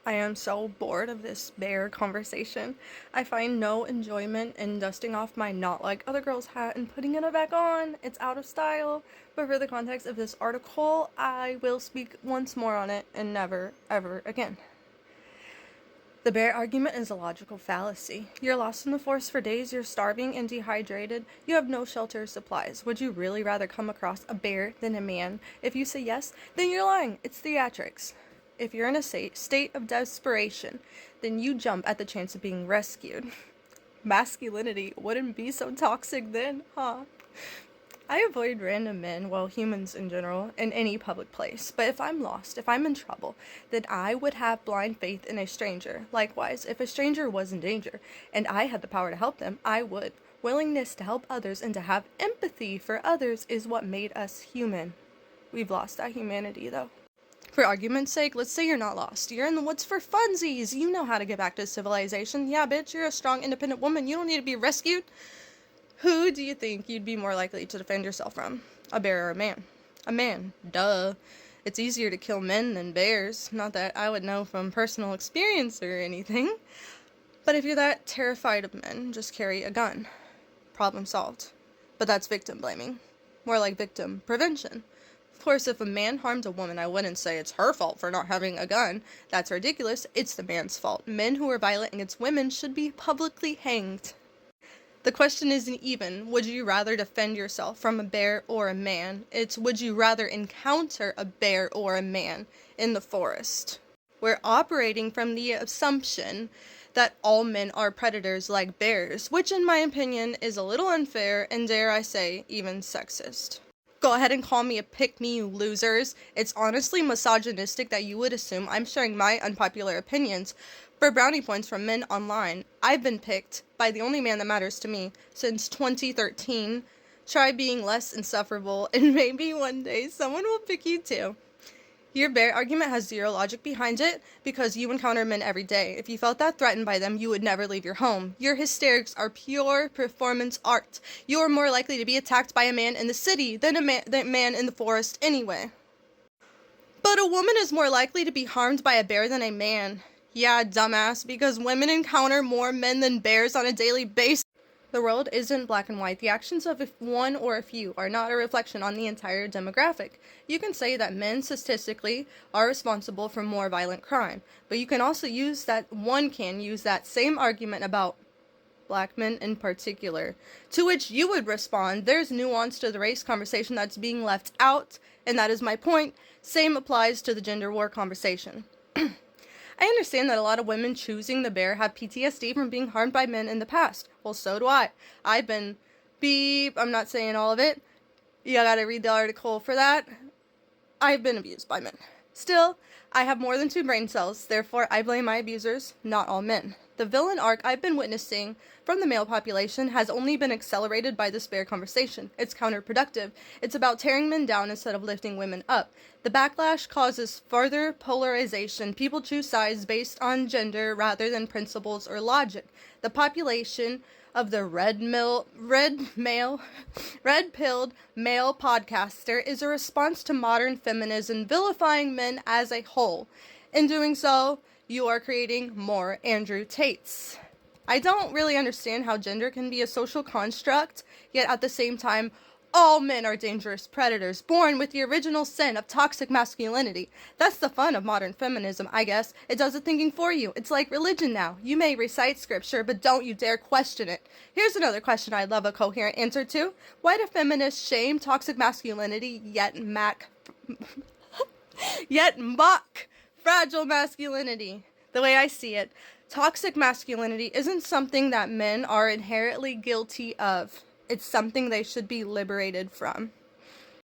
I am so bored of this bear conversation. I find no enjoyment in dusting off my not like other girls hat and putting it back on. It's out of style. But for the context of this article, I will speak once more on it and never, ever again. The bear argument is a logical fallacy. You're lost in the forest for days, you're starving and dehydrated, you have no shelter or supplies. Would you really rather come across a bear than a man? If you say yes, then you're lying. It's theatrics. If you're in a state of desperation, then you jump at the chance of being rescued. Masculinity wouldn't be so toxic then, huh? I avoid random men, well, humans in general, in any public place. But if I'm lost, if I'm in trouble, then I would have blind faith in a stranger. Likewise, if a stranger was in danger and I had the power to help them, I would. Willingness to help others and to have empathy for others is what made us human. We've lost that humanity, though. For argument's sake, let's say you're not lost. You're in the woods for funsies. You know how to get back to civilization. Yeah, bitch, you're a strong, independent woman. You don't need to be rescued. Who do you think you'd be more likely to defend yourself from? A bear or a man? A man. Duh. It's easier to kill men than bears. Not that I would know from personal experience or anything. But if you're that terrified of men, just carry a gun. Problem solved. But that's victim blaming. More like victim prevention. Of course, if a man harmed a woman, I wouldn't say it's her fault for not having a gun. That's ridiculous. It's the man's fault. Men who are violent against women should be publicly hanged. The question isn't even, would you rather defend yourself from a bear or a man? It's, would you rather encounter a bear or a man in the forest? We're operating from the assumption that all men are predators like bears, which in my opinion is a little unfair and, dare I say, even sexist. Go ahead and call me a pick-me, you losers. It's honestly misogynistic that you would assume I'm sharing my unpopular opinions for brownie points from men online. I've been picked by the only man that matters to me since 2013. Try being less insufferable, and maybe one day someone will pick you too. Your bear argument has zero logic behind it because you encounter men every day. If you felt that threatened by them, you would never leave your home. Your hysterics are pure performance art. You are more likely to be attacked by a man in the city than a man in the forest anyway. But a woman is more likely to be harmed by a bear than a man. Yeah, dumbass, because women encounter more men than bears on a daily basis. The world isn't black and white. The actions of one or a few are not a reflection on the entire demographic. You can say that men statistically are responsible for more violent crime, but you can also use that same argument about black men in particular, to which you would respond, there's nuance to the race conversation that's being left out, and that is my point. Same applies to the gender war conversation. I understand that a lot of women choosing the bear have PTSD from being harmed by men in the past. Well, so do I. I've been I'm not saying all of it. You gotta read the article for that. I've been abused by men. Still, I have more than 2 brain cells, therefore I blame my abusers, not all men. The villain arc I've been witnessing from the male population has only been accelerated by this bear conversation. It's counterproductive. It's about tearing men down instead of lifting women up. The backlash causes further polarization. People choose sides based on gender rather than principles or logic. The population of the red-pilled male podcaster is a response to modern feminism vilifying men as a whole. In doing so, you are creating more Andrew Tates. I don't really understand how gender can be a social construct, yet at the same time, all men are dangerous predators, born with the original sin of toxic masculinity. That's the fun of modern feminism, I guess. It does the thinking for you. It's like religion now. You may recite scripture, but don't you dare question it. Here's another question I'd love a coherent answer to. Why do feminists shame toxic masculinity, yet mock fragile masculinity? The way I see it, toxic masculinity isn't something that men are inherently guilty of. It's something they should be liberated from.